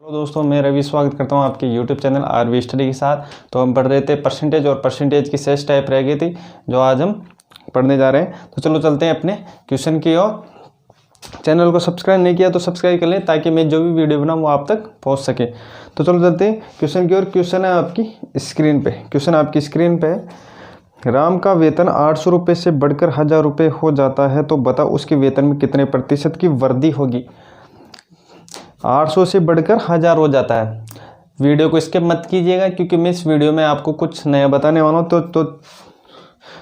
तो दोस्तों मैं रवि स्वागत करता हूं आपके YouTube चैनल आरवी स्टडी के साथ। तो हम पढ़ रहे थे परसेंटेज और परसेंटेज की शेष टाइप रह गई थी जो आज हम पढ़ने जा रहे हैं। तो चलो चलते हैं अपने क्वेश्चन की ओर। चैनल को सब्सक्राइब नहीं किया तो सब्सक्राइब कर लें ताकि मैं जो भी वीडियो बनाऊँ वो आप तक पहुँच सके। तो चलो चलते हैं क्वेश्चन की ओर। क्वेश्चन है आपकी स्क्रीन पर। क्वेश्चन आपकी स्क्रीन पर है, राम का वेतन 800 रुपये से बढ़कर 1000 रुपये हो जाता है तो बता उसके वेतन में कितने प्रतिशत की वृद्धि होगी। 800 से बढ़कर 1000 हो जाता है। वीडियो को स्किप मत कीजिएगा क्योंकि मैं इस वीडियो में आपको कुछ नया बताने वाला हूँ।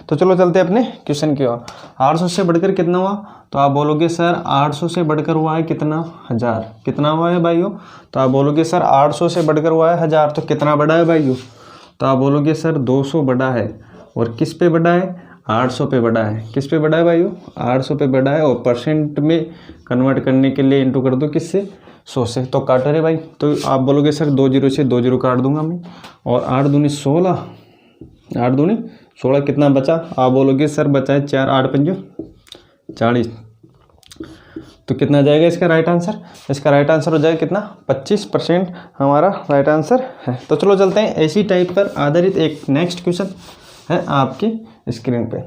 तो चलो चलते हैं अपने क्वेश्चन की ओर। 800 से बढ़कर कितना हुआ तो आप बोलोगे सर 800 से बढ़कर हुआ है कितना 1000। कितना हुआ है भाइयों तो आप बोलोगे सर 800 से बढ़कर हुआ है 1000। तो कितना बढ़ा है भाइयों तो आप बोलोगे सर 200 बढ़ा है। और किस पे बढ़ा है 800 पे बढ़ा है। किस पे बढ़ा है भाइयों 800 पे बढ़ा है। और परसेंट में कन्वर्ट करने के लिए इंटू कर दो किससे 100 से। तो काटो रे भाई। तो आप बोलोगे सर 2 0 से 2 0 काट दूंगा मैं। और 8 दूनी 16, 8 दूनी 16 कितना बचा आप बोलोगे सर बचा है 4, 8 पंजो 40। तो कितना जाएगा इसका राइट आंसर। इसका राइट आंसर हो जाएगा कितना 25% हमारा राइट आंसर है। तो चलो चलते हैं ऐसी टाइप पर आधारित एक नेक्स्ट क्वेश्चन है आपकी स्क्रीन पे।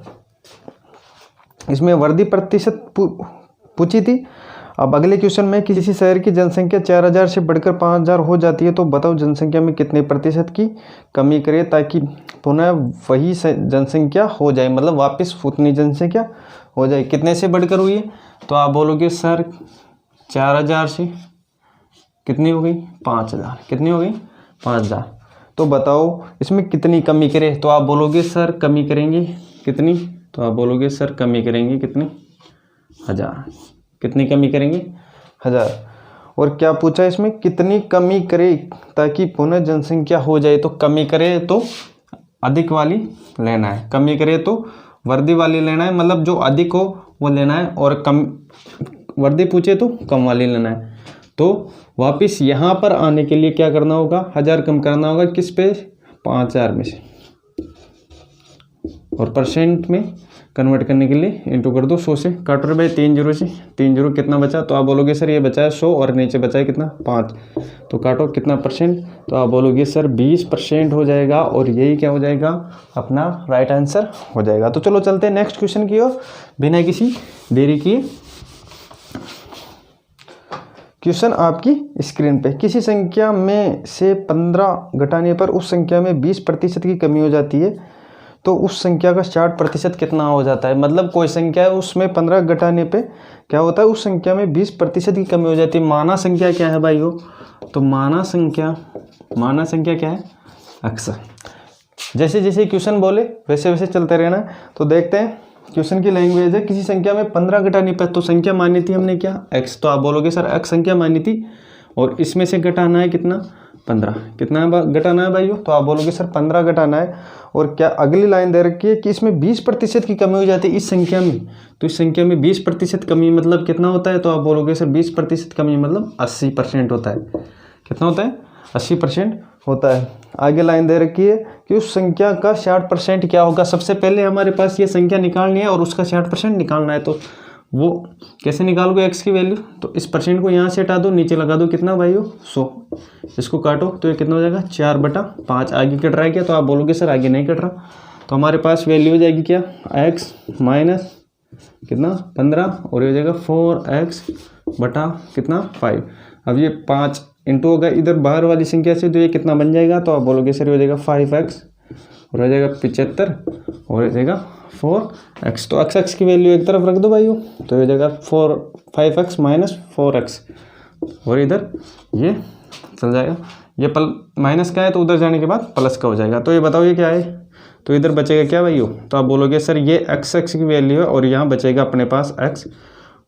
इसमें वृद्धि प्रतिशत पूछी थी। अब अगले क्वेश्चन में किसी शहर की जनसंख्या 4000 से बढ़कर 5000 हो जाती है तो बताओ जनसंख्या में कितने प्रतिशत की कमी करें ताकि पुनः वही जनसंख्या हो जाए, मतलब वापस उतनी जनसंख्या हो जाए। कितने से बढ़कर हुई है तो आप बोलोगे सर 4000 से कितनी हो गई 5000। कितनी हो गई 5000। तो बताओ इसमें कितनी कमी करें तो आप बोलोगे सर कमी करेंगे कितनी। तो आप बोलोगे सर कमी करेंगे कितनी 1000। कितनी कमी करेंगे 1000। और क्या पूछा इसमें कितनी कमी करें ताकि पुनः जनसंख्या हो जाए। तो कमी करे तो अधिक वाली लेना है, कमी करे तो वृद्धि वाली लेना है, मतलब जो अधिक हो वो लेना है। और कम वृद्धि पूछे तो कम वाली लेना है। तो वापस यहाँ पर आने के लिए क्या करना होगा 1000 कम करना होगा किस पे 5000 में से। और परसेंट में कन्वर्ट करने के लिए इंटू कर दो 100 से। काटो भाई 3 0 से 3 0 कितना बचा तो आप बोलोगे सर ये बचा है 100 और नीचे बचा है कितना 5। तो काटो कितना परसेंट तो आप बोलोगे सर 20% हो जाएगा। और यही क्या हो जाएगा अपना राइट आंसर हो जाएगा। तो चलो चलते हैं नेक्स्ट क्वेश्चन की ओर बिना किसी देरी किए। क्वेश्चन आपकी स्क्रीन पे, किसी संख्या में से 15 घटाने पर उस संख्या में 20% की कमी हो जाती है तो उस संख्या का 60% कितना हो जाता है। मतलब कोई संख्या है उसमें 15 घटाने पे क्या होता है उस संख्या में 20% की कमी हो जाती है। माना संख्या क्या है भाई हो तो माना संख्या क्या है अक्स। जैसे जैसे क्वेश्चन बोले वैसे वैसे चलते रहना। तो देखते हैं क्वेश्चन की लैंग्वेज है, किसी संख्या में 15 घटाने पर तो संख्या मानी थी हमने क्या x। तो आप बोलोगे सर x संख्या मानी थी और इसमें से घटाना है कितना 15। कितना घटाना है भाइयों तो आप बोलोगे सर 15 घटाना है। और क्या अगली लाइन दे रखी है कि इसमें 20% की कमी हो जाती है इस संख्या में। तो इस संख्या में 20% कमी मतलब कितना होता है तो आप बोलोगे सर 20% कमी मतलब 80% होता है। कितना होता है 80% होता है। आगे लाइन दे रखी है कि उस संख्या का 60% क्या होगा। सबसे पहले हमारे पास ये संख्या निकालनी है और उसका 60% निकालना है। तो वो कैसे निकालोगे x की वैल्यू तो इस परसेंट को यहाँ से हटा दो, नीचे लगा दो कितना भाई 100। इसको काटो तो ये कितना हो जाएगा 4/5। आगे कट रहा है क्या तो आप बोलोगे सर आगे नहीं कट रहा। तो हमारे पास वैल्यू हो जाएगी क्या x माइनस कितना 15 और ये हो जाएगा 4x बटा कितना 5। अब ये 5 इंटू होगा इधर बाहर वाली संख्या से तो ये कितना बन जाएगा तो आप बोलोगे सर ये हो जाएगा 5x और हो जाएगा 75 और हो जाएगा 4x। तो x की वैल्यू एक तरफ रख दो भाइयों तो ये हो जाएगा 5x माइनस 4x और इधर ये चल जाएगा। ये माइनस का है तो उधर जाने के बाद प्लस का हो जाएगा। तो ये बताओ ये क्या है तो इधर बचेगा क्या भाइयों तो आप बोलोगे सर ये x की वैल्यू है और यहाँ बचेगा अपने पास x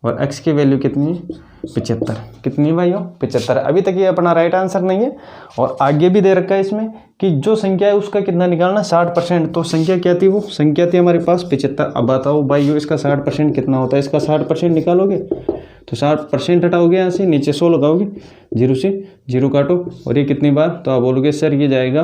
और x की वैल्यू कितनी है 75। कितनी भाइयों 75। अभी तक ये अपना राइट आंसर नहीं है। और आगे भी दे रखा है इसमें कि जो संख्या है उसका कितना निकालना 60%। तो संख्या क्या थी वो संख्या थी हमारे पास 75। अब बताओ भाइयों इसका 60% कितना होता है। इसका 60% निकालोगे तो 60% हटाओगे यहाँ से नीचे 100 लगाओगे 0 से 0 काटो और ये कितनी बार तो आप बोलोगे सर ये जाएगा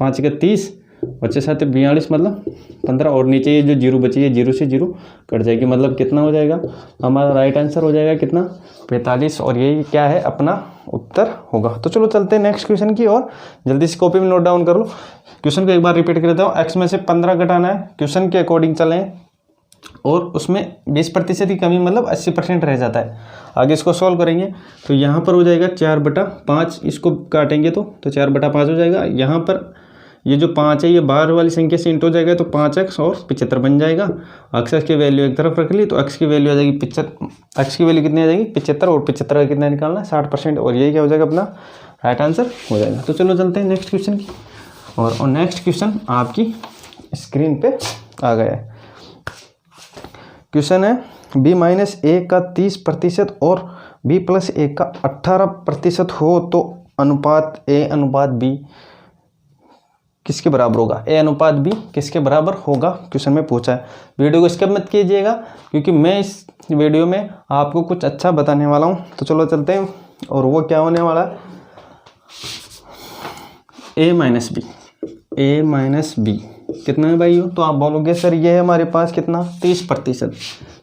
5 का 30 बच्चे साथ 42 मतलब 15 और नीचे ये जो जीरो बची है जीरो से जीरो कट जाएगी, मतलब कितना हो जाएगा हमारा राइट आंसर हो जाएगा कितना 45 और यही क्या है अपना उत्तर होगा। तो चलो चलते हैं नेक्स्ट क्वेश्चन की और जल्दी से कॉपी में नोट डाउन कर लो। क्वेश्चन को एक बार रिपीट कर देता हूँ। एक्स में से 15 घटाना है, क्वेश्चन के अकॉर्डिंग चलें और उसमें 20% की कमी मतलब 80% रह जाता है। आगे इसको सॉल्व करेंगे तो यहाँ पर हो जाएगा 4/5, इसको काटेंगे तो 4/5 हो जाएगा। यहाँ पर ये जो 5 है ये बाहर वाली संख्या से इंटू हो जाएगा तो 5x और 75 बन जाएगा। x की वैल्यू एक तरफ रख ली तो x की वैल्यू आ जाएगी 75, x की वैल्यू कितनी आ जाएगी 75 और 75 का कितना निकालना है 60% और यही क्या हो जाएगा अपना राइट आंसर हो जाएगा। तो चलो चलते हैं नेक्स्ट क्वेश्चन की और नेक्स्ट क्वेश्चन आपकी स्क्रीन पे आ गया है। क्वेश्चन है b-a का 30% और b+a का 18% हो तो अनुपात a अनुपात b किसके बराबर होगा। a अनुपात b किसके बराबर होगा क्वेश्चन में पूछा है। वीडियो को स्किप मत कीजिएगा क्योंकि मैं इस वीडियो में आपको कुछ अच्छा बताने वाला हूं। तो चलो चलते हैं और वो क्या होने वाला है a-b कितना है भाई। तो आप बोलोगे सर ये है हमारे पास कितना 30%।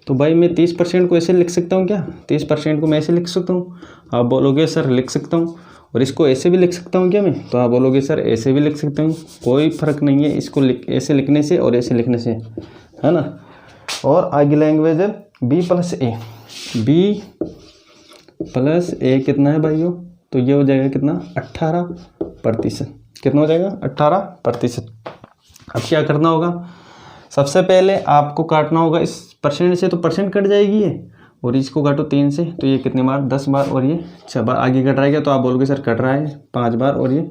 तो भाई मैं 30% को ऐसे लिख सकता हूँ क्या, 30% को मैं ऐसे लिख सकता हूँ। आप बोलोगे सर लिख सकता हूँ और इसको ऐसे भी लिख सकता हूँ क्या मैं, तो आप बोलोगे सर ऐसे भी लिख सकता हूँ, कोई फ़र्क नहीं है इसको ऐसे लिखने से और ऐसे लिखने से, है ना। और आगे लैंग्वेज है b+a कितना है भाइयों, तो ये हो जाएगा कितना 18%। कितना हो जाएगा 18%। अब क्या करना होगा, सबसे पहले आपको काटना होगा इस परसेंट से, तो परसेंट कट जाएगी ये और इसको काटो 3 से तो ये कितने बार 10 बार और ये 6 बार आगे कट रहा है क्या, तो आप बोलोगे सर कट रहा है 5 बार और ये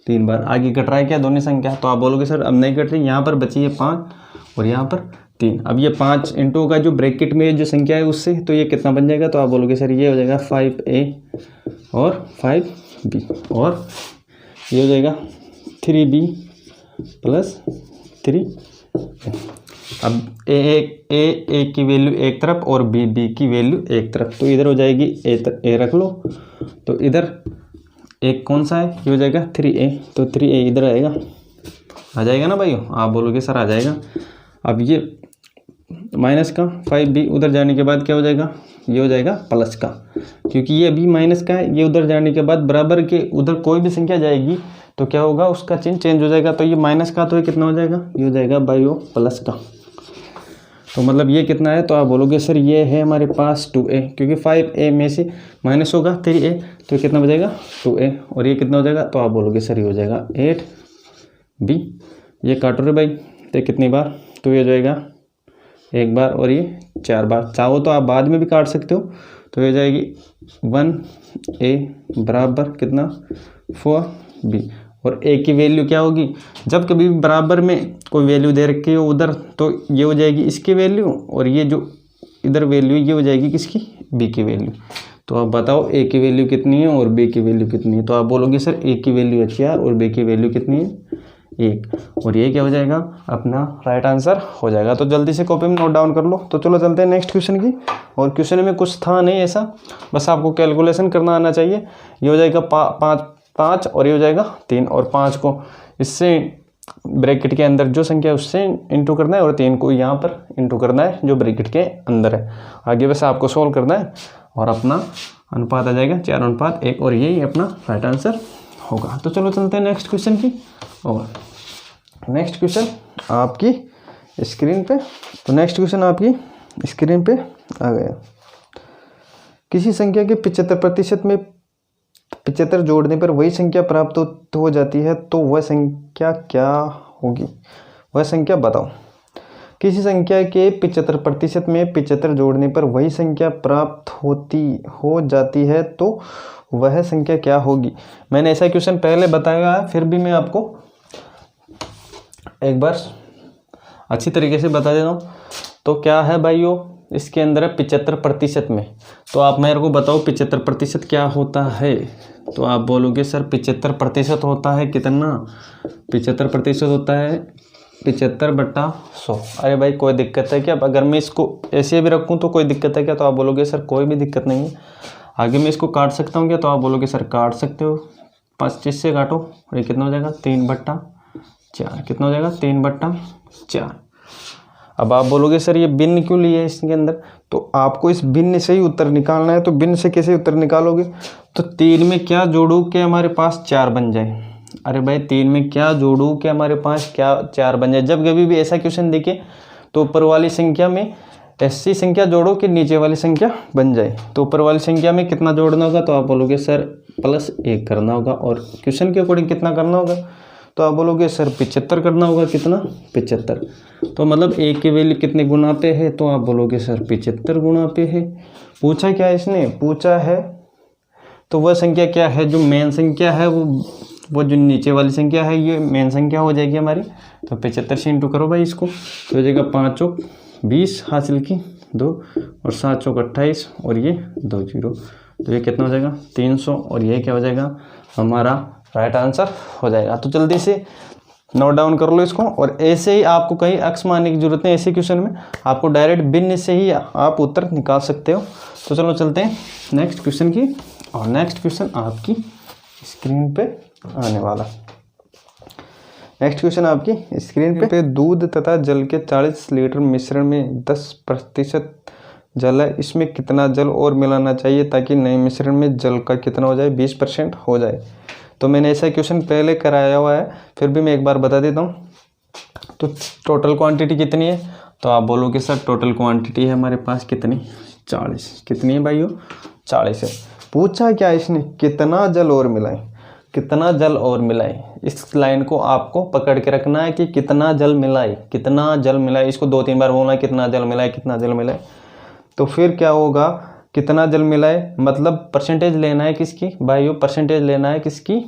3 बार आगे कट रहा है क्या दोनों संख्या, तो आप बोलोगे सर अब नहीं कट रही, यहाँ पर बची है 5 और यहाँ पर 3। अब ये 5 इंटू का जो ब्रैकेट में जो संख्या है उससे तो ये कितना बन जाएगा, तो आप बोलोगे सर ये हो जाएगा 5a और 5b और ये हो जाएगा 3b + 3a। अब ए की वैल्यू एक तरफ और बी की वैल्यू एक तरफ, तो इधर हो जाएगी ए रख लो, तो इधर एक कौन सा है ये हो जाएगा 3a, तो 3a इधर आएगा, आ जाएगा ना भाइयों, आप बोलोगे सर आ जाएगा। अब ये माइनस का 5b उधर जाने के बाद क्या हो जाएगा, ये हो जाएगा प्लस का, क्योंकि ये b माइनस का है, ये उधर जाने के बाद बराबर के उधर कोई भी संख्या जाएगी तो क्या होगा उसका चिन्ह चेंज हो जाएगा, तो ये माइनस का तो ये कितना हो जाएगा, ये हो जाएगा भाइयों प्लस का। तो मतलब ये कितना है, तो आप बोलोगे सर ये है हमारे पास 2a, क्योंकि 5a में से माइनस होगा 3a तो कितना हो जाएगा 2a और ये कितना हो जाएगा, तो आप बोलोगे सर ये हो जाएगा 8b। ये काटो रे भाई, तो कितनी बार, तो ये हो जाएगा 1 बार और ये 4 बार, चाहो तो आप बाद में भी काट सकते हो, तो ये हो जाएगी 1a बराबर कितना 4b और a की वैल्यू क्या होगी, जब कभी बराबर में कोई वैल्यू दे रखी हो उधर तो ये हो जाएगी इसकी वैल्यू और ये जो इधर वैल्यू ये हो जाएगी किसकी b की वैल्यू। तो आप बताओ a की वैल्यू कितनी है और b की वैल्यू कितनी है, तो आप बोलोगे सर a की वैल्यू है 4 और b की वैल्यू कितनी है 1 और ये क्या हो जाएगा अपना राइट आंसर हो जाएगा। तो जल्दी से कॉपी में नोट डाउन कर लो। तो चलो चलते हैं नेक्स्ट क्वेश्चन की और क्वेश्चन में कुछ था नहीं ऐसा, बस आपको कैलकुलेशन करना आना चाहिए। ये हो जाएगा 5 और ये हो जाएगा 3 और 5 को इससे ब्रैकेट के अंदर जो संख्या है उससे इंटू करना है और 3 को यहाँ पर इंटू करना है जो ब्रैकेट के अंदर है। आगे बस आपको सोल्व करना है और अपना अनुपात आ जाएगा 4:1 और यही अपना राइट आंसर होगा। तो चलो चलते हैं नेक्स्ट क्वेश्चन की और नेक्स्ट क्वेश्चन आपकी स्क्रीन पे। तो नेक्स्ट क्वेश्चन आपकी स्क्रीन पे आ गया। किसी संख्या के 75% में 75 जोड़ने पर वही संख्या प्राप्त हो जाती है तो वह संख्या क्या होगी, वह संख्या बताओ। किसी संख्या के 75% में 75 जोड़ने पर वही संख्या प्राप्त हो जाती है तो वह संख्या क्या होगी। मैंने ऐसा क्वेश्चन पहले बताया है, फिर भी मैं आपको एक बार अच्छी तरीके से बता देता हूँ। तो क्या है भाइयों, इसके अंदर है 75% में, तो आप मेरे को बताओ 75% क्या होता है। तो आप बोलोगे सर 75% होता है कितना, 75% होता है 75/100। अरे भाई कोई दिक्कत है क्या, अगर मैं इसको ऐसे भी रखूँ तो कोई दिक्कत है क्या, तो आप बोलोगे सर कोई भी दिक्कत नहीं है। आगे मैं इसको काट सकता हूँ क्या, तो आप बोलोगे सर काट सकते हो, 25 से काटो और ये कितना हो जाएगा 3/100 4, कितना हो जाएगा 3/4। अब आप बोलोगे सर ये भिन्न क्यों लिए है इसके अंदर, तो आपको इस भिन्न से ही उत्तर निकालना है। तो भिन्न से कैसे उत्तर निकालोगे, तो 3 में क्या जोड़ू कि हमारे पास 4 बन जाए। अरे भाई 3 में क्या जोड़ू कि हमारे पास क्या 4 बन जाए। जब कभी भी ऐसा क्वेश्चन देखे तो ऊपर वाली संख्या में ऐसी संख्या जोड़ो कि नीचे वाली संख्या बन जाए। तो ऊपर वाली संख्या में कितना जोड़ना होगा, तो आप बोलोगे सर +1 करना होगा। और क्वेश्चन के अकॉर्डिंग कितना करना होगा, तो आप बोलोगे सर 75 करना होगा। कितना 75। तो मतलब 1 की वैल्यू कितने गुना पे है, तो आप बोलोगे सर 75 गुना पे है। पूछा क्या है इसने, पूछा है तो वह संख्या क्या है जो मेन संख्या है, वो जो नीचे वाली संख्या है ये मेन संख्या हो जाएगी हमारी। तो 75 से इंटू करो भाई इसको, तो हो जाएगा 5 चौक 20 हासिल की 2 और 7 चौक 28 और ये 2 0। तो ये कितना हो जाएगा 300 और ये क्या हो जाएगा हमारा राइट आंसर हो जाएगा। तो जल्दी से नोट डाउन कर लो इसको। और ऐसे ही आपको कहीं अक्स मानने की जरूरत नहीं, ऐसे क्वेश्चन में आपको डायरेक्ट भिन्न से ही आप उत्तर निकाल सकते हो। तो चलो चलते हैं नेक्स्ट क्वेश्चन की। और नेक्स्ट क्वेश्चन आपकी स्क्रीन पे आने वाला। नेक्स्ट क्वेश्चन आपकी स्क्रीन पे दूध तथा जल के 40 लीटर मिश्रण में 10% जल है, इसमें कितना जल और मिलाना चाहिए ताकि नए मिश्रण में जल का कितना हो जाए 20% हो जाए। तो मैंने ऐसा क्वेश्चन पहले कराया हुआ है, फिर भी मैं एक बार बता देता हूँ। तो टोटल क्वांटिटी कितनी है, तो आप बोलोगे सर टोटल क्वांटिटी है हमारे पास कितनी 40। कितनी है भाइयों 40 है। पूछा क्या इसने, कितना जल और मिलाएं, कितना जल और मिलाएं। इस लाइन को आपको पकड़ के रखना है कि कितना जल मिलाए, कितना जल मिलाए। इसको 2-3 बार बोलना है कितना जल मिलाए, कितना जल मिलाए। तो फिर क्या होगा, कितना जल मिलाए मतलब परसेंटेज लेना है किसकी भाइयों, परसेंटेज लेना है किसकी,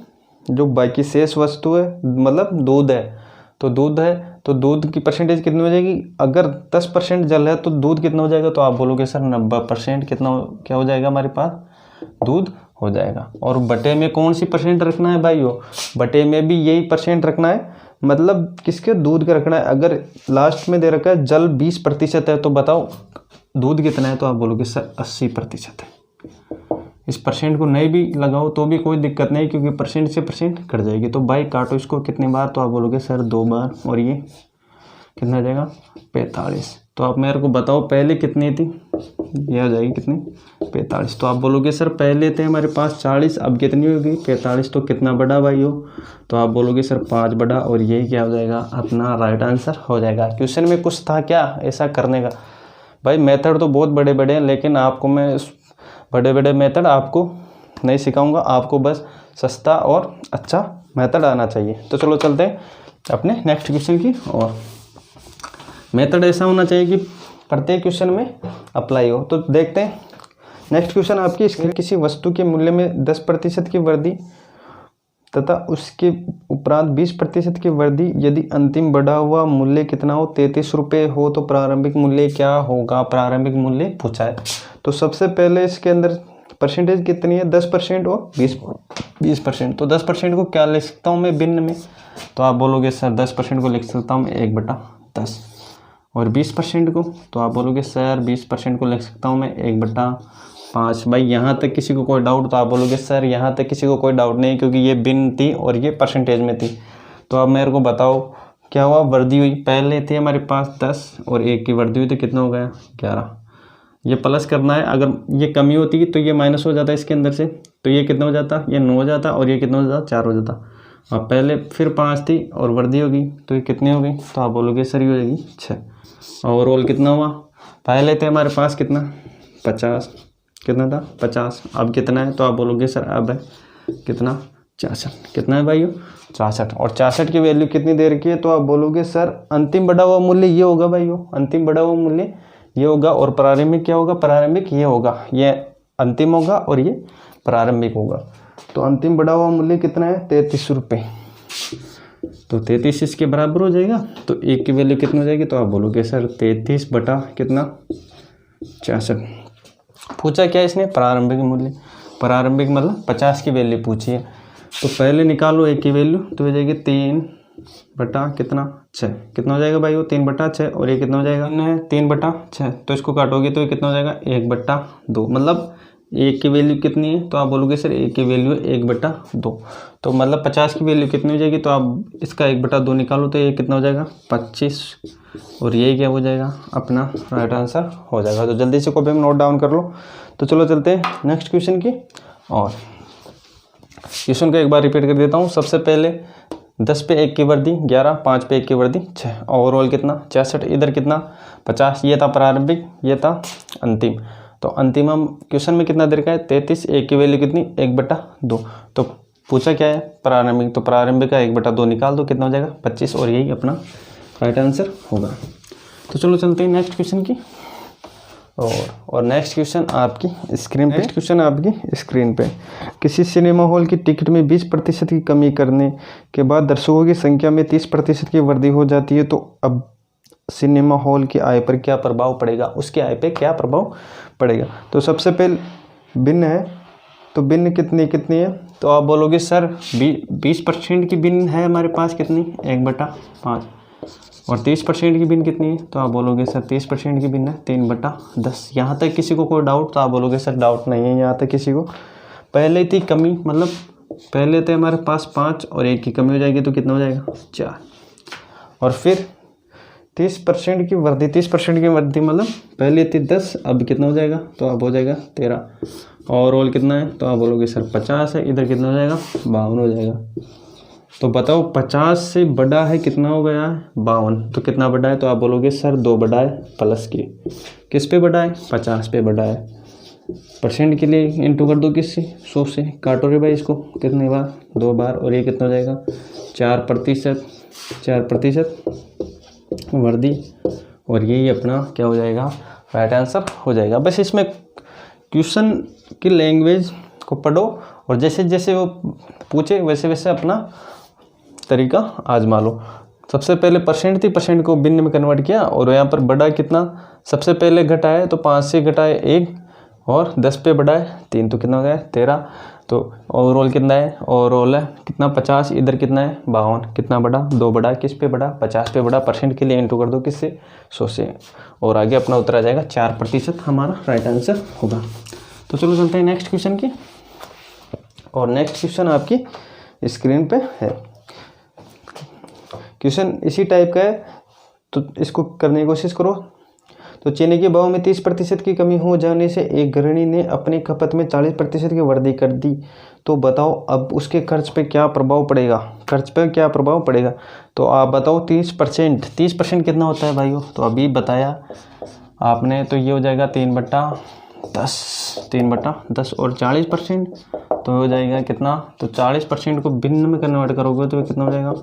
जो बाकी शेष वस्तु है मतलब दूध है। तो दूध है तो दूध की परसेंटेज कितनी हो जाएगी, अगर 10% जल है तो दूध कितना हो जाएगा, तो आप बोलोगे सर 90% कितना क्या हो जाएगा हमारे पास दूध हो जाएगा। और बटे में कौन सी परसेंट रखना है भाइयों, बटे में भी यही परसेंट रखना है, मतलब किसके दूध का रखना है। अगर लास्ट में दे रखा है जल 20% है तो बताओ दूध कितना है, तो आप बोलोगे सर 80% है। इस परसेंट को नहीं भी लगाओ तो भी कोई दिक्कत नहीं, क्योंकि परसेंट से परसेंट कट जाएगी। तो भाई काटो इसको कितनी बार, तो आप बोलोगे सर 2 बार और ये कितना हो जाएगा 45। तो आप मेरे को बताओ पहले कितनी थी, ये हो जाएगी कितनी 45। तो आप बोलोगे सर पहले थे हमारे पास 40, अब कितनी होगी 45। तो कितना बड़ा भाई हो, तो आप बोलोगे सर 5 बड़ा और यही क्या हो जाएगा अपना राइट आंसर हो जाएगा। क्वेश्चन में कुछ था क्या ऐसा करने का, भाई मेथड तो बहुत बड़े बड़े हैं, लेकिन आपको मैं बड़े बड़े मेथड आपको नहीं सिखाऊंगा, आपको बस सस्ता और अच्छा मेथड आना चाहिए। तो चलो चलते हैं अपने नेक्स्ट क्वेश्चन की। और मेथड ऐसा होना चाहिए कि प्रत्येक क्वेश्चन में अप्लाई हो। तो देखते हैं नेक्स्ट क्वेश्चन आपकी स्क्रीन। किसी वस्तु के मूल्य में 10% की वृद्धि तथा उसके उपरांत 20% की वृद्धि, यदि अंतिम बढ़ा हुआ मूल्य कितना हो 33 रुपये हो तो प्रारंभिक मूल्य क्या होगा, प्रारंभिक मूल्य पूछा है। तो सबसे पहले इसके अंदर परसेंटेज कितनी है 10% और 20%। तो 10% को क्या लिख सकता हूँ मैं भिन्न में, तो आप बोलोगे सर 10% को लिख सकता हूँ मैं 1/10। और 20% को, तो आप बोलोगे सर 20% को लिख सकता हूँ मैं 1/5। भाई यहाँ तक किसी को कोई डाउट, तो आप बोलोगे सर यहाँ तक किसी को कोई डाउट नहीं, क्योंकि ये भिन्न थी और ये परसेंटेज में थी। तो अब मेरे को बताओ क्या हुआ, वृद्धि हुई। पहले थे हमारे पास 10 और 1 की वृद्धि हुई तो कितना हो गया 11। ये प्लस करना है, अगर ये कमी होती तो ये माइनस हो जाता इसके अंदर से, तो ये कितना हो जाता, ये 9 हो जाता और ये कितना हो जाता 4 हो जाता। अब पहले फिर 5 थी और वृद्धि होगी तो ये कितनी हो गई, तो आप बोलोगे सर ये हो जाएगी 6। ओवरऑल कितना हुआ, पहले थे हमारे पास कितना 50, कितना था 50, अब कितना है, तो आप बोलोगे सर अब है कितना 66। कितना है भाइयों 66। और 66 की वैल्यू कितनी दे रखी है, तो आप बोलोगे सर अंतिम बढ़ा हुआ मूल्य ये होगा भाइयों, अंतिम बढ़ा हुआ मूल्य ये होगा और प्रारंभिक क्या होगा, प्रारंभिक ये होगा, ये अंतिम होगा और ये प्रारंभिक होगा। तो अंतिम बढ़ा हुआ मूल्य कितना है 33 रुपये। तो 33 इसके बराबर हो जाएगा, तो 1 की वैल्यू कितनी हो जाएगी, तो आप बोलोगे सर 33 बटा कितना 66। पूछा क्या इसने, प्रारंभिक मूल्य, प्रारंभिक मतलब 50 की वैल्यू पूछी है। तो पहले निकालो 1 की वैल्यू, तो हो जाएगी 3 बटा कितना 6। कितना हो जाएगा भाई वो 3/6 और ये कितना हो जाएगा 3/6। तो इसको काटोगे तो ये कितना हो जाएगा 1/2, मतलब ए की वैल्यू कितनी है, तो आप बोलोगे सर ए की वैल्यू है 1/2। तो मतलब 50 की वैल्यू कितनी हो जाएगी, तो आप इसका 1/2 निकालो तो ये कितना हो जाएगा 25, और ये क्या हो जाएगा अपना राइट आंसर हो जाएगा। तो जल्दी से कॉपी में नोट डाउन कर लो। तो चलो चलते हैं नेक्स्ट क्वेश्चन की। और क्वेश्चन को एक बार रिपीट कर देता हूँ। सबसे पहले 10 पे 1 की वर्दी 11, 5 पे 1 की वर्दी 6, ओवरऑल कितना 66, इधर कितना 50। ये था प्रारंभिक, ये था अंतिम। तो अंतिम हम क्वेश्चन में कितना दे रखा है 33, 1 की वैल्यू कितनी 1/2। तो पूछा क्या है प्रारंभिक, तो प्रारंभिक का 1/2 निकाल दो, कितना हो जाएगा 25, और यही अपना राइट आंसर होगा। तो चलो चलते हैं नेक्स्ट क्वेश्चन की। और नेक्स्ट क्वेश्चन आपकी स्क्रीन पे, क्वेश्चन आपकी स्क्रीन पे। किसी सिनेमा हॉल की टिकट में 20% की कमी करने के बाद दर्शकों की संख्या में 30% की वृद्धि हो जाती है, तो अब सिनेमा हॉल की आय पर क्या प्रभाव पड़ेगा, उसकी आय पे क्या प्रभाव पड़ेगा। तो सबसे पहले भिन्न है, तो भिन्न कितनी है, तो आप बोलोगे सर 20% की भिन्न है हमारे पास कितनी 1/5, और 30% की भिन्न कितनी है, तो आप बोलोगे सर 30% की भिन्न है 3/10। यहाँ तक किसी को कोई डाउट, तो आप बोलोगे सर डाउट नहीं है यहाँ तक किसी को। पहले थी कमी, मतलब पहले थे हमारे पास 5 और 1 की कमी हो जाएगी तो कितना हो जाएगा 4, और फिर 30% की वृद्धि, 30% की वृद्धि मतलब पहले थी 10, अब कितना हो जाएगा, तो अब हो जाएगा 13। ओवरऑल कितना है, तो आप बोलोगे सर 50 है, इधर कितना हो जाएगा 52 हो जाएगा। तो बताओ 50 से बड़ा है कितना हो गया है 52, तो कितना बड़ा है, तो आप बोलोगे सर 2 बड़ा है प्लस की, किस पे बड़ा है 50 पे बड़ा है। परसेंट के लिए इंटू कर दो किससे 100 से, काटो रे भाई इसको कितनी बार 2 बार, और ये कितना हो जाएगा 4% वृद्धि, और यही अपना क्या हो जाएगा राइट आंसर हो जाएगा। बस इसमें क्वेश्चन की लैंग्वेज को पढ़ो और जैसे जैसे वो पूछे वैसे वैसे अपना तरीका आजमा लो। सबसे पहले परसेंट थी, परसेंट को भिन्न में कन्वर्ट किया, और यहाँ पर बड़ा कितना सबसे पहले घटाए, तो 5 से घटाए 1, और 10 पे बढ़ाए 3, तो कितना हो गया 13। तो ओवरऑल कितना है, ओवरऑल है कितना 50, इधर कितना है 52, कितना बढ़ा 2 बढ़ा, किस पे बढ़ा 50 पे बढ़ा। परसेंट के लिए इंटू कर दो किससे 100 से, और आगे अपना उत्तर आ जाएगा 4% हमारा राइट आंसर होगा। तो चलो चलते हैं नेक्स्ट क्वेश्चन की। और नेक्स्ट क्वेश्चन आपकी स्क्रीन पे है। क्वेश्चन इसी टाइप का है, तो इसको करने की कोशिश करो। तो चीनी के भाव में 30% की कमी हो जाने से एक गृहिणी ने अपनी खपत में 40% की वृद्धि कर दी, तो बताओ अब उसके खर्च पे क्या प्रभाव पड़ेगा, खर्च पे क्या प्रभाव पड़ेगा। तो आप बताओ 30% कितना होता है भाइयों, तो अभी बताया आपने, तो ये हो जाएगा 3/10 और 40% तो हो जाएगा कितना, तो 40% को भिन्न में कन्वर्ट करोगे तो कितना हो जाएगा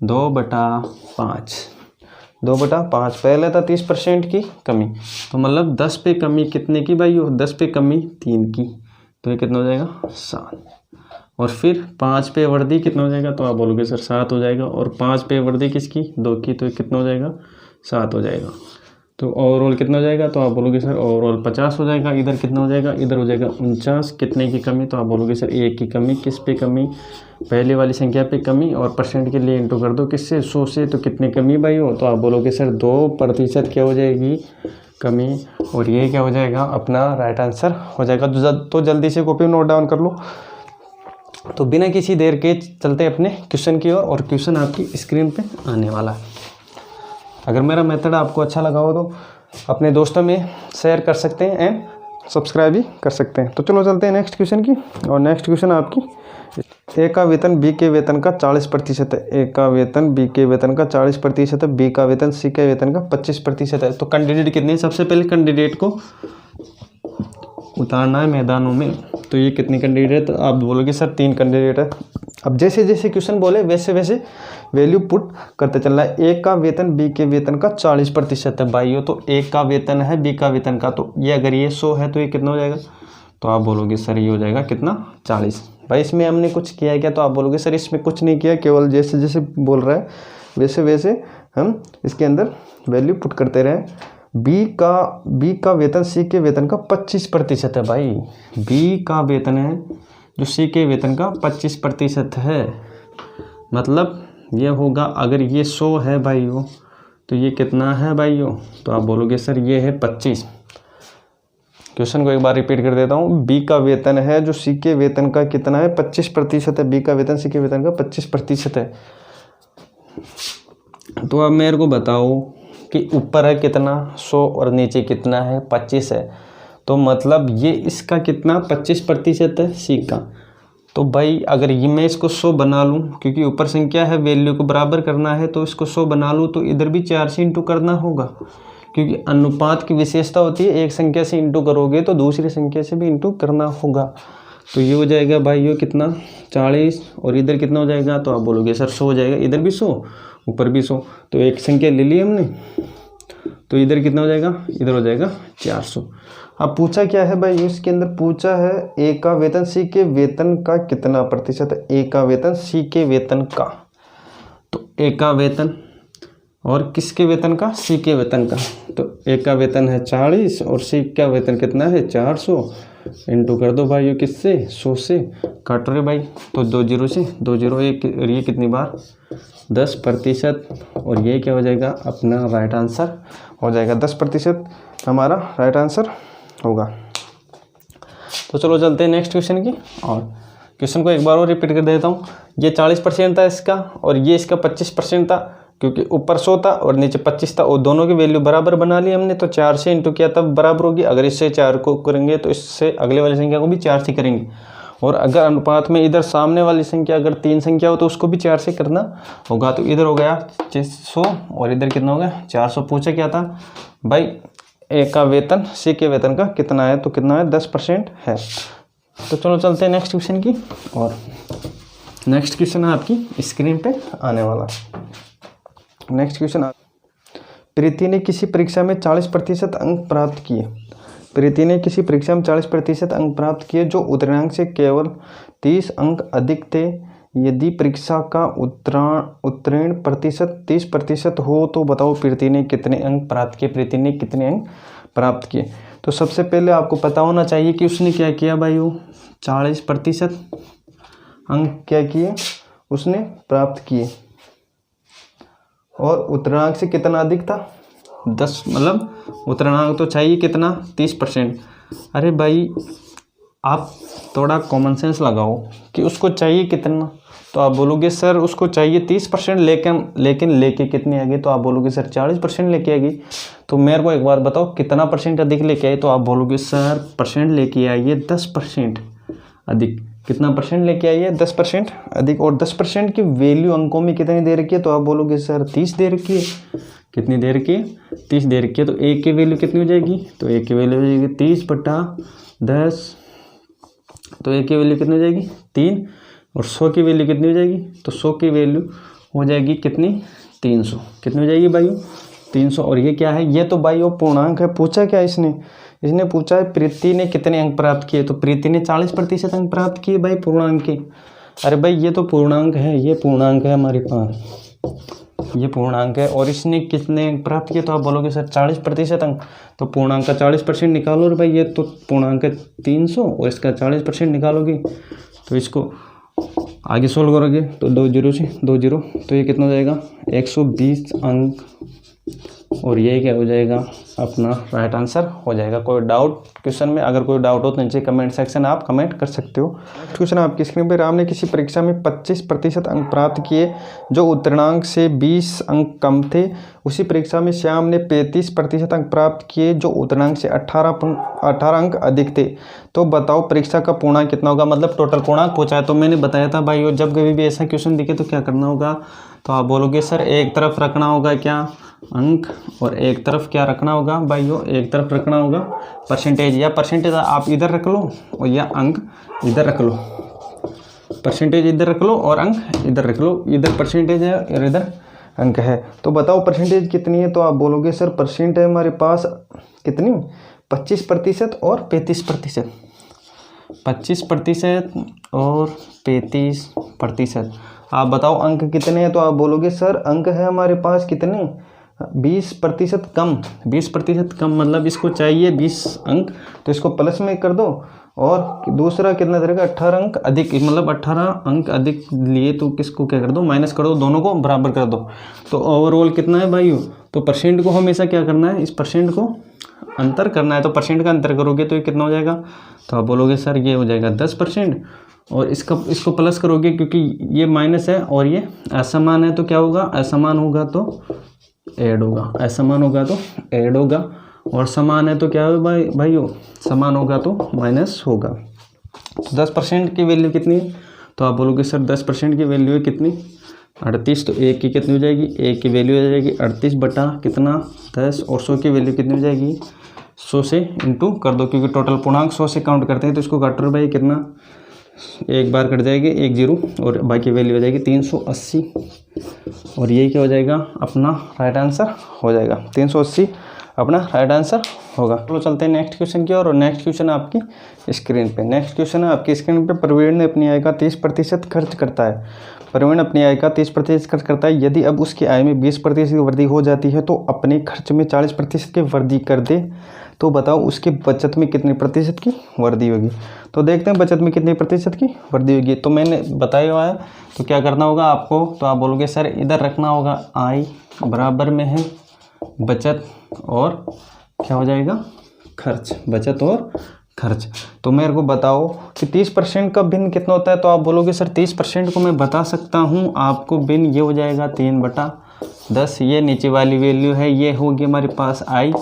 2/5। पहले था 30% की कमी, तो मतलब 10 पे कमी कितने की भाई, 10 पे कमी 3 की, तो ये कितना हो जाएगा 7। और फिर 5 पे वृद्धि कितना हो जाएगा, तो आप बोलोगे सर 7 हो जाएगा, और 5 पे वृद्धि किसकी 2 की, तो ये कितना हो जाएगा 7 हो जाएगा। तो ओवरऑल कितना हो जाएगा, तो आप बोलोगे सर ओवरऑल 50 हो जाएगा। इधर कितना हो जाएगा, इधर हो जाएगा 49, कितने की कमी, तो आप बोलोगे सर 1 की कमी, किस पे कमी पहले वाली संख्या पे कमी, और परसेंट के लिए इंटू कर दो किससे 100 से, तो कितनी कमी भाई हो, तो आप बोलोगे सर 2% क्या हो जाएगी कमी, और ये क्या हो जाएगा अपना राइट आंसर हो जाएगा। तो जल्दी से कॉपी नोट डाउन कर लो। तो बिना किसी देर के चलते अपने क्वेश्चन की ओर, और क्वेश्चन आपकी स्क्रीन पे आने वाला है। अगर मेरा मेथड आपको अच्छा लगा हो तो अपने दोस्तों में शेयर कर सकते हैं एंड सब्सक्राइब भी कर सकते हैं। तो चलो चलते हैं नेक्स्ट क्वेश्चन की। और नेक्स्ट क्वेश्चन आपकी, ए का वेतन बी के वेतन का 40% है। ए का वेतन बी के वेतन का 40% है, बी का वेतन सी के वेतन का 25% है। तो कैंडिडेट कितने हैं, सबसे पहले कैंडिडेट को उतारना है मैदानों में। तो ये कितने कैंडिडेट, तो आप बोलोगे सर 3 कैंडिडेट है। अब जैसे जैसे क्वेश्चन बोले वैसे वैसे वैल्यू पुट करते चलना है। ए का वेतन बी के वेतन का 40% है भाइयों, तो ए का वेतन है बी का वेतन का, तो ये अगर ये 100 है तो ये कितना हो जाएगा, तो आप बोलोगे सर ये हो जाएगा कितना 40। भाई इसमें हमने कुछ किया क्या, तो आप बोलोगे सर इसमें कुछ नहीं किया, केवल जैसे जैसे बोल रहा है वैसे वैसे हम इसके अंदर वैल्यू पुट करते रहे। बी का वेतन सी के वेतन का 25% है भाई, बी का वेतन है जो सी के वेतन का 25% है। मतलब ये होगा, अगर ये 100 है भाइयों तो ये कितना है भाइयों, तो आप बोलोगे सर ये है 25। क्वेश्चन को एक बार रिपीट कर देता हूँ। बी का वेतन है जो सी के वेतन का कितना है, 25% है। बी का वेतन सी के वेतन का 25% है। तो अब मेरे को बताओ कि ऊपर है कितना 100 और नीचे कितना है 25 है। तो मतलब ये इसका कितना 25% है सी का। तो भाई अगर ये मैं इसको 100 बना लूँ, क्योंकि ऊपर संख्या है वैल्यू को बराबर करना है, तो इसको 100 बना लूँ तो इधर भी 4 से इंटू करना होगा, क्योंकि अनुपात की विशेषता होती है एक संख्या से इंटू करोगे तो दूसरी संख्या से भी इंटू करना होगा। तो ये हो जाएगा भाई ये कितना 40 और इधर कितना हो जाएगा, तो आप बोलोगे सर 100 हो जाएगा, इधर भी 100 ऊपर भी 100। तो एक संख्या ले ली हमने, तो इधर कितना हो जाएगा, इधर हो जाएगा 400। अब पूछा क्या है भाई, इसके अंदर पूछा है ए का वेतन सी के वेतन का कितना प्रतिशत है। ए का वेतन सी के वेतन का, तो ए का वेतन और किसके वेतन का, सी के वेतन का। तो ए का वेतन है 40 और सी का वेतन कितना है 400। इंटू कर दो भाई ये किससे 100 से, काट रहे भाई तो 2 जीरो से 2 जीरो, ये कितनी बार 10%। और ये क्या हो जाएगा अपना राइट आंसर हो जाएगा, 10% हमारा राइट आंसर होगा। तो चलो चलते हैं नेक्स्ट क्वेश्चन की। और क्वेश्चन को एक बार और रिपीट कर देता हूँ। ये 40% था इसका और ये इसका 25% था, क्योंकि ऊपर 100 था और नीचे 25 था और दोनों की वैल्यू बराबर बना ली हमने। तो 4 से इंटू किया तब बराबर होगी। अगर इससे 4 को करेंगे तो इससे अगले वाली संख्या को भी 4 से करेंगे। और अगर अनुपात में इधर सामने वाली संख्या अगर 3 संख्या हो तो उसको भी 4 से करना होगा। तो इधर हो गया 600 और इधर कितना हो गया 400। पूछा क्या था भाई, ए का वेतन सी के वेतन का कितना है, तो कितना है 10% है। तो चलो चलते हैं नेक्स्ट क्वेश्चन की। और नेक्स्ट क्वेश्चन है आपकी स्क्रीन पे आने वाला। नेक्स्ट क्वेश्चन, प्रीति ने किसी परीक्षा में 40% अंक प्राप्त किए। प्रीति ने किसी परीक्षा में 40% अंक प्राप्त किए जो उत्तीर्णांक से केवल 30 अंक अधिक थे। यदि परीक्षा का उत्तीर्ण प्रतिशत 30% हो तो बताओ प्रीति ने कितने अंक प्राप्त किए। प्रीति ने कितने अंक प्राप्त किए। तो सबसे पहले आपको पता होना चाहिए कि उसने क्या किया भाई, वो 40% अंक क्या किए उसने प्राप्त किए। और उत्तीर्णांक से कितना अधिक था 10, मतलब उत्तीर्णांक तो चाहिए कितना 30%। अरे भाई आप थोड़ा कॉमन सेंस लगाओ कि उसको चाहिए कितना। तो आप बोलोगे सर उसको चाहिए 30%, लेकिन लेके कितने आ गए, तो आप बोलोगे सर 40% लेके आ गई। तो मेरे को एक बार बताओ कितना परसेंट अधिक लेके आए। तो आप बोलोगे सर परसेंट लेके आइए 10% अधिक। कितना परसेंट लेके आइए 10% अधिक। और 10% की वैल्यू अंकों में कितनी दे रखी है, तो आप बोलोगे सर 30 दे रखी है। कितनी दे रखी है 30 दे रखी है। तो एक की वैल्यू कितनी हो जाएगी, तो एक की वैल्यू हो जाएगी 30/10। तो एक की वैल्यू कितनी हो जाएगी 3। और 100 की वैल्यू कितनी हो जाएगी, तो 100 की वैल्यू हो जाएगी कितनी 300। कितनी हो जाएगी भाई 300। और ये क्या है, ये तो भाई वो पूर्णांक है। पूछा क्या इसने पूछा है प्रीति ने कितने अंक प्राप्त किए। तो प्रीति ने 40% अंक प्राप्त किए भाई पूर्णांक के। अरे भाई ये तो पूर्णांक है, ये पूर्णांक है हमारे पास, ये पूर्णांक है। और इसने कितने अंक प्राप्त किए, तो आप बोलोगे सर 40% अंक। तो पूर्णांक का 40% निकालो रे भाई, ये तो पूर्णांक है 300 और इसका 40% निकालोगे तो इसको आगे सोल्व करोगे तो 2 जीरो से 2 जीरो, तो ये कितना हो जाएगा 120 अंक। और ये क्या हो जाएगा अपना राइट आंसर हो जाएगा। कोई डाउट क्वेश्चन में, अगर कोई डाउट हो तो नीचे कमेंट सेक्शन आप कमेंट कर सकते हो। नेक्स्ट क्वेश्चन आपकी स्क्रीन पर, राम ने किसी परीक्षा में 25% अंक प्राप्त किए जो उत्तीर्णांक से 20 अंक कम थे। उसी परीक्षा में श्याम ने 35% अंक प्राप्त किए जो उत्तीर्णांक से 18 अंक अधिक थे। तो बताओ परीक्षा का पूर्णांक कितना होगा। मतलब टोटल पूर्णांक पूछा है। तो मैंने बताया था भाई जब कभी भी ऐसा क्वेश्चन दिखे तो क्या करना होगा, तो आप बोलोगे सर एक तरफ रखना होगा क्या अंक, और एक तरफ क्या रखना होगा भाई, एक तरफ रखना होगा परसेंटेज। या परसेंटेज आप इधर रख लो और या अंक इधर रख लो। परसेंटेज इधर रख लो और अंक इधर रख लो। इधर परसेंटेज है और इधर अंक है। तो बताओ परसेंटेज कितनी है। तो आप बोलोगे सर परसेंट है हमारे पास कितनी 25% और 35%। 25% और 35%। आप बताओ अंक कितने हैं। तो आप बोलोगे सर अंक है हमारे पास कितने 20% कम। 20% कम मतलब इसको चाहिए 20 अंक, तो इसको प्लस में कर दो और दूसरा कितना रहेगा 18 अंक अधिक, मतलब 18 अंक अधिक लिए तो किसको क्या कर दो, माइनस कर दो, दोनों को बराबर कर दो। तो ओवरऑल कितना है भाइयों, तो परसेंट को हमेशा क्या करना है, इस परसेंट को अंतर करना है। तो परसेंट का अंतर करोगे तो ये कितना हो जाएगा, तो आप बोलोगे सर ये हो जाएगा 10%, और इसको प्लस करोगे क्योंकि ये माइनस है और ये असमान है, तो क्या होगा, असमान होगा तो ऐड होगा, असमान होगा तो ऐड होगा, और समान है तो क्या होगा भाइयों, समान होगा तो माइनस होगा। तो 10% की वैल्यू कितनी है, तो आप बोलोगे सर 10% की वैल्यू है कितनी, 38। तो एक की कितनी हो जाएगी, एक की वैल्यू हो जाएगी 38 बटा कितना 10, और 100 की वैल्यू कितनी हो जाएगी, 100 से इंटू कर दो, क्योंकि टोटल पूर्णांक 100 से काउंट करते हैं, तो इसको काट लो भाई, कितना एक बार कट जाएगी 1 0, और बाकी वैल्यू हो जाएगी 380, और यही क्या हो जाएगा, अपना राइट आंसर हो जाएगा, 380 अपना राइट आंसर होगा। तो चलते हैं नेक्स्ट क्वेश्चन की और नेक्स्ट क्वेश्चन है आपकी स्क्रीन पे। नेक्स्ट क्वेश्चन है आपकी स्क्रीन पे, प्रवीण ने अपनी आय का 30% खर्च करता है। प्रवीण अपनी आय का 30% खर्च करता है, यदि अब उसकी आय में 20% की वृद्धि हो जाती है तो अपने खर्च में 40% की वृद्धि कर दे, तो बताओ उसके बचत में कितनी प्रतिशत की वृद्धि होगी। तो देखते हैं बचत में कितनी प्रतिशत की वृद्धि होगी। तो मैंने बताया हुआ है, तो क्या करना होगा आपको, तो आप बोलोगे सर इधर रखना होगा आय बराबर में है बचत और क्या हो जाएगा खर्च, बचत और खर्च। तो मेरे को बताओ कि 30% का भिन्न कितना होता है, तो आप बोलोगे सर 30% को मैं बता सकता हूँ आपको, भिन्न ये हो जाएगा 3/10, ये नीचे वाली वैल्यू है, ये होगी हमारे पास आय,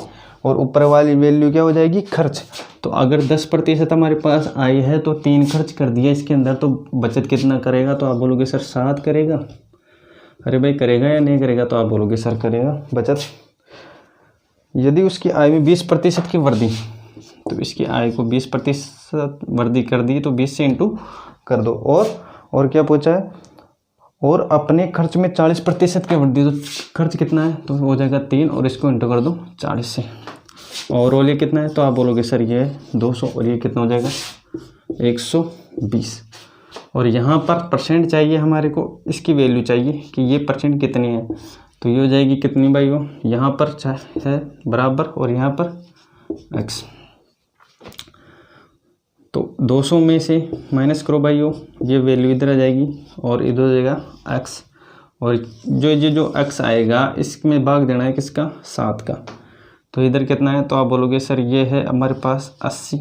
और ऊपर वाली वैल्यू क्या हो जाएगी खर्च। तो अगर 10% हमारे पास आय है तो 3 खर्च कर दिया इसके अंदर, तो बचत कितना करेगा, तो आप बोलोगे सर 7 करेगा। अरे भाई करेगा या नहीं करेगा, तो आप बोलोगे सर करेगा बचत। यदि उसकी आय में 20% की वृद्धि, तो इसकी आय को 20% वृद्धि कर दी, तो 20 से इंटू कर दो, और क्या पूछा है, और अपने खर्च में 40% की वृद्धि, तो खर्च कितना है, तो हो जाएगा 3, और इसको इंटू कर दो 40 से, और ये कितना है, तो आप बोलोगे सर ये 200, और ये कितना हो जाएगा 120। और यहाँ पर परसेंट चाहिए हमारे को, इसकी वैल्यू चाहिए कि ये परसेंट कितनी है, तो ये हो जाएगी कितनी भाई हो, यहाँ पर है बराबर और यहाँ पर x। तो 200 में से माइनस करो भाई हो, ये वैल्यू इधर आ जाएगी और इधर हो जाएगा x, और जो x आएगा इसमें भाग देना है किसका, 7 का। तो इधर कितना है, तो आप बोलोगे सर ये है हमारे पास 80,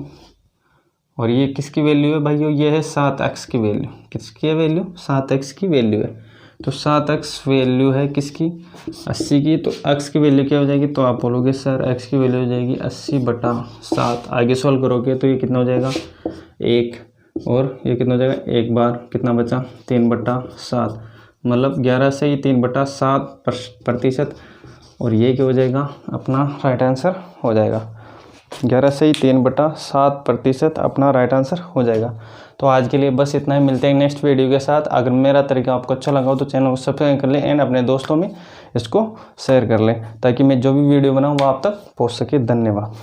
और ये किसकी वैल्यू है भाई हो, ये है 7x की वैल्यू, किसकी है वैल्यू, 7x की वैल्यू है। तो 7x वैल्यू है किसकी, 80 की, तो x की वैल्यू क्या हो जाएगी, तो आप बोलोगे सर x की वैल्यू हो जाएगी 80/7। आगे सॉल्व करोगे तो ये कितना हो जाएगा 1, और ये कितना हो जाएगा, एक बार कितना बचा 3/7, मतलब 11 से ही 3/7%, और ये क्या हो जाएगा अपना राइट आंसर हो जाएगा, 11 से ही 3/7% अपना राइट आंसर हो जाएगा। तो आज के लिए बस इतना ही, मिलते हैं नेक्स्ट वीडियो के साथ। अगर मेरा तरीका आपको अच्छा लगा हो तो चैनल को सब्सक्राइब कर लें एंड अपने दोस्तों में इसको शेयर कर लें, ताकि मैं जो भी वीडियो बनाऊँ वो आप तक पहुँच सके। धन्यवाद।